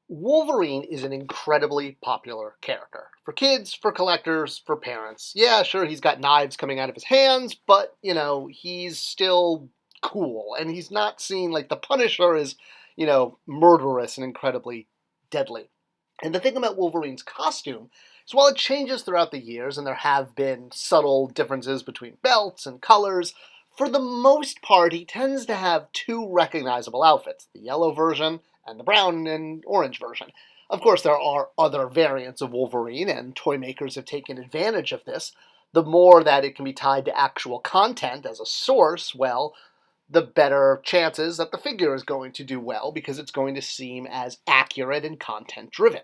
Wolverine is an incredibly popular character. For kids, for collectors, for parents. Yeah, sure, he's got knives coming out of his hands, but, he's still cool. And he's not seen like the Punisher is, murderous and incredibly deadly. And the thing about Wolverine's costume is while it changes throughout the years, and there have been subtle differences between belts and colors, for the most part, he tends to have two recognizable outfits, the yellow version and the brown and orange version. Of course, there are other variants of Wolverine, and toy makers have taken advantage of this. The more that it can be tied to actual content as a source, well, the better chances that the figure is going to do well because it's going to seem as accurate and content driven.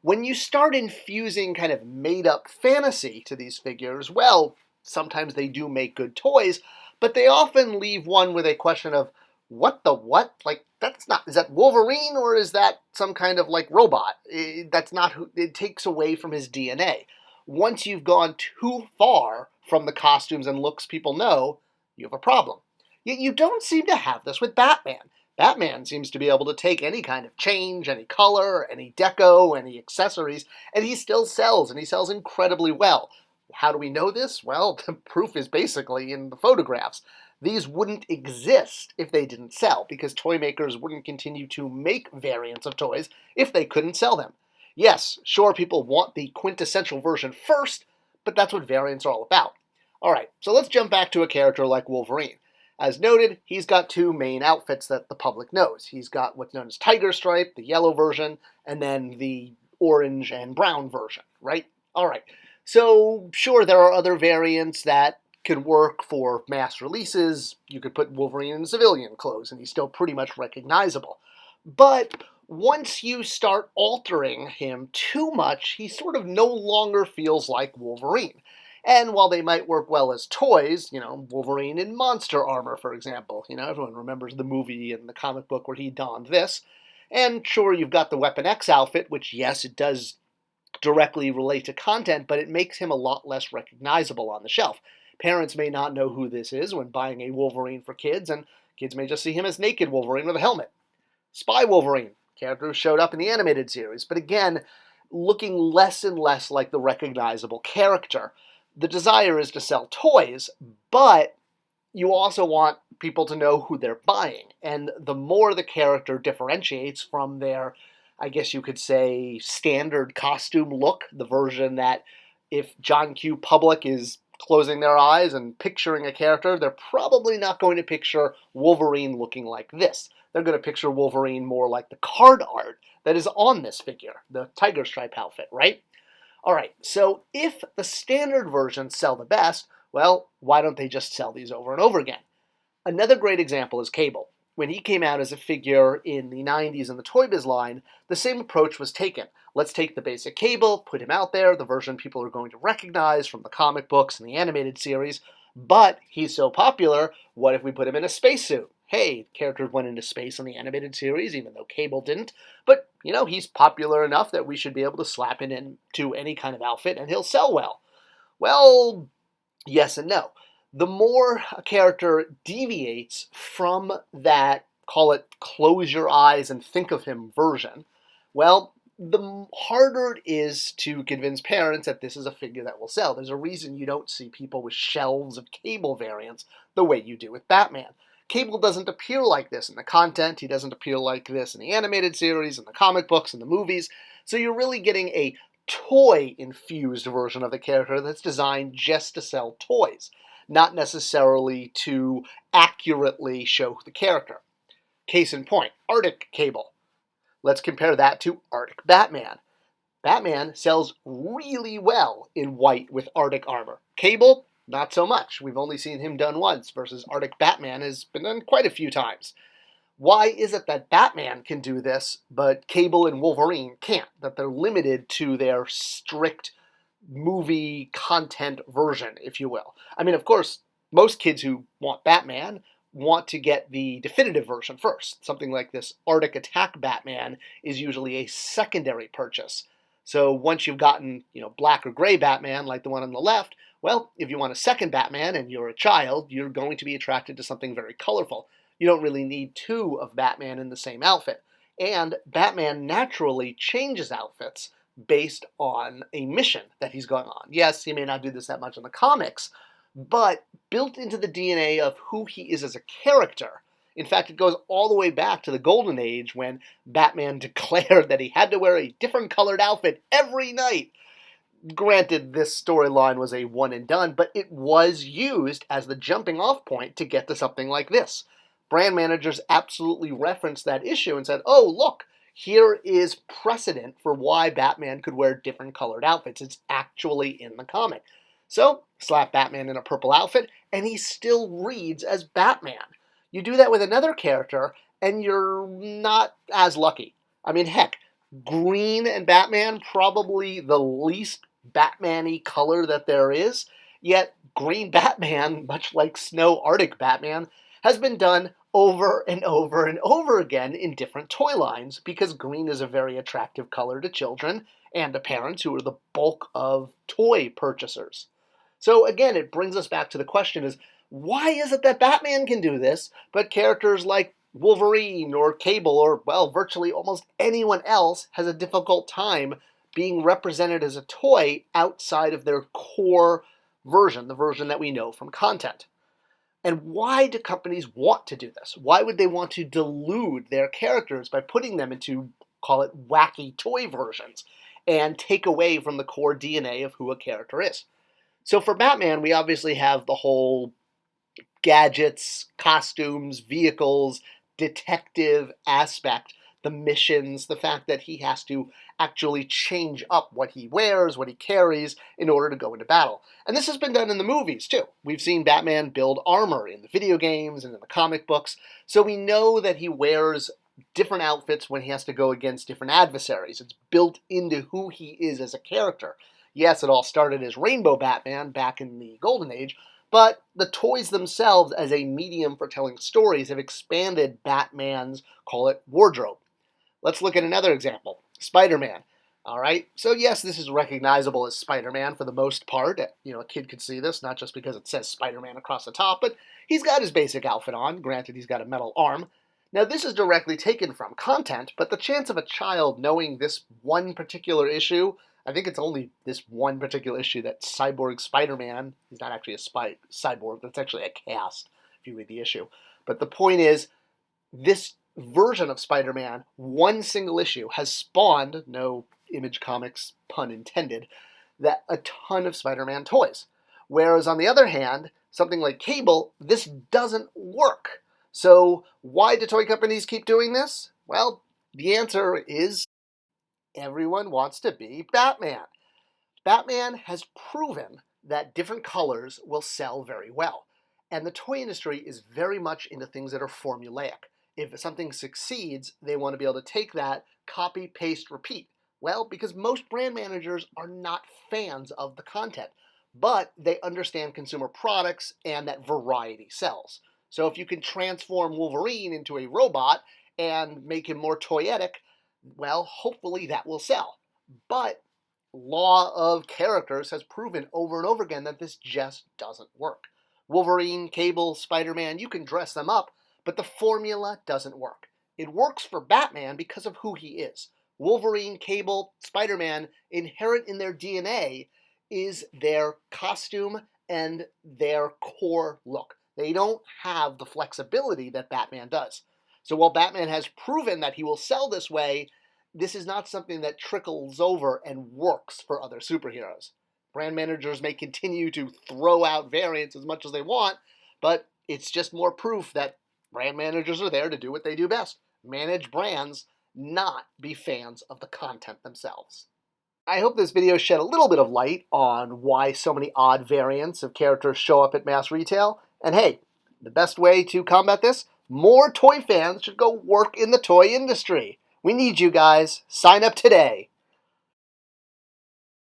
When you start infusing kind of made up fantasy to these figures, well, sometimes they do make good toys, but they often leave one with a question of what the what? Like, that's not, is that Wolverine or is that some kind of like robot? That's not who, it takes away from his DNA. Once you've gone too far from the costumes and looks people know, you have a problem. Yet you don't seem to have this with Batman. Batman seems to be able to take any kind of change, any color, any deco, any accessories, and he still sells, and he sells incredibly well. How do we know this? Well, the proof is basically in the photographs. These wouldn't exist if they didn't sell, because toy makers wouldn't continue to make variants of toys if they couldn't sell them. Yes, sure, people want the quintessential version first, but that's what variants are all about. Alright, so let's jump back to a character like Wolverine. As noted, he's got two main outfits that the public knows. He's got what's known as Tiger Stripe, the yellow version, and then the orange and brown version, right? Alright, so sure, there are other variants that could work for mass releases. You could put Wolverine in civilian clothes and he's still pretty much recognizable. But once you start altering him too much, he sort of no longer feels like Wolverine. And while they might work well as toys, Wolverine in monster armor, for example, everyone remembers the movie and the comic book where he donned this. And sure, you've got the Weapon X outfit, which, yes, it does directly relate to content, but it makes him a lot less recognizable on the shelf. Parents may not know who this is when buying a Wolverine for kids, and kids may just see him as naked Wolverine with a helmet. Spy Wolverine, character who showed up in the animated series, but again, looking less and less like the recognizable character. The desire is to sell toys, but you also want people to know who they're buying. And the more the character differentiates from their, I guess you could say, standard costume look, the version that if John Q. Public is closing their eyes and picturing a character, they're probably not going to picture Wolverine looking like this. They're going to picture Wolverine more like the card art that is on this figure, the Tiger Stripe outfit, right? Alright, so if the standard versions sell the best, well, why don't they just sell these over and over again? Another great example is Cable. When he came out as a figure in the 90s in the Toy Biz line, the same approach was taken. Let's take the basic Cable, put him out there, the version people are going to recognize from the comic books and the animated series, but he's so popular, what if we put him in a spacesuit? Hey, the character went into space in the animated series, even though Cable didn't, but, he's popular enough that we should be able to slap him into any kind of outfit and he'll sell well. Well, yes and no. The more a character deviates from that, call it close your eyes and think of him version, well, the harder it is to convince parents that this is a figure that will sell. There's a reason you don't see people with shelves of Cable variants the way you do with Batman. Cable doesn't appear like this in the content, he doesn't appear like this in the animated series, in the comic books, in the movies, so you're really getting a toy-infused version of the character that's designed just to sell toys, not necessarily to accurately show the character. Case in point, Arctic Cable. Let's compare that to Arctic Batman. Batman sells really well in white with Arctic armor. Cable, not so much. We've only seen him done once, versus Arctic Batman has been done quite a few times. Why is it that Batman can do this, but Cable and Wolverine can't? That they're limited to their strict movie content version, if you will. I mean, of course, most kids who want Batman want to get the definitive version first. Something like this Arctic Attack Batman is usually a secondary purchase. So once you've gotten, black or gray Batman, like the one on the left, well, if you want a second Batman and you're a child, you're going to be attracted to something very colorful. You don't really need two of Batman in the same outfit. And Batman naturally changes outfits based on a mission that he's going on. Yes, he may not do this that much in the comics, but built into the DNA of who he is as a character. In fact, it goes all the way back to the Golden Age when Batman declared that he had to wear a different colored outfit every night. Granted, this storyline was a one and done, but it was used as the jumping off point to get to something like this. Brand managers absolutely referenced that issue and said, oh, look, here is precedent for why Batman could wear different colored outfits. It's actually in the comic. So, slap Batman in a purple outfit, and he still reads as Batman. You do that with another character, and you're not as lucky. I mean, heck, green and Batman, probably the least Batman-y color that there is, yet green Batman, much like Snow Arctic Batman, has been done over and over and over again in different toy lines because green is a very attractive color to children and to parents who are the bulk of toy purchasers. So again, it brings us back to the question is, why is it that Batman can do this, but characters like Wolverine or Cable or, well, virtually almost anyone else has a difficult time being represented as a toy outside of their core version, the version that we know from content? And why do companies want to do this? Why would they want to delude their characters by putting them into, call it, wacky toy versions and take away from the core DNA of who a character is? So for Batman, we obviously have the whole gadgets, costumes, vehicles, detective aspect, the missions, the fact that he has to actually change up what he wears, what he carries, in order to go into battle. And this has been done in the movies, too. We've seen Batman build armor in the video games and in the comic books, so we know that he wears different outfits when he has to go against different adversaries. It's built into who he is as a character. Yes, it all started as Rainbow Batman back in the Golden Age, but the toys themselves as a medium for telling stories have expanded Batman's, call it, wardrobe. Let's look at another example, Spider-Man. All right, so yes, this is recognizable as Spider-Man for the most part. You know, a kid could see this, not just because it says Spider-Man across the top, but he's got his basic outfit on. Granted, he's got a metal arm. Now, this is directly taken from content, but the chance of a child knowing this one particular issue, I think it's only this one particular issue that Cyborg Spider-Man, he's not actually a cyborg, that's actually a cast, if you read the issue. But the point is, this version of Spider-Man, one single issue, has spawned, no Image Comics pun intended, that a ton of Spider-Man toys. Whereas on the other hand, something like Cable, this doesn't work. So why do toy companies keep doing this? Well, the answer is everyone wants to be Batman. Batman has proven that different colors will sell very well. And the toy industry is very much into things that are formulaic. If something succeeds, they want to be able to take that, copy, paste, repeat. Well, because most brand managers are not fans of the content, but they understand consumer products and that variety sells. So if you can transform Wolverine into a robot and make him more toyetic, well, hopefully that will sell. But law of characters has proven over and over again that this just doesn't work. Wolverine, Cable, Spider-Man, you can dress them up, but the formula doesn't work. It works for Batman because of who he is. Wolverine, Cable, Spider-Man, inherent in their DNA is their costume and their core look. They don't have the flexibility that Batman does. So while Batman has proven that he will sell this way, this is not something that trickles over and works for other superheroes. Brand managers may continue to throw out variants as much as they want, but it's just more proof that brand managers are there to do what they do best, manage brands, not be fans of the content themselves. I hope this video shed a little bit of light on why so many odd variants of characters show up at mass retail. And hey, the best way to combat this? More toy fans should go work in the toy industry. We need you guys. Sign up today.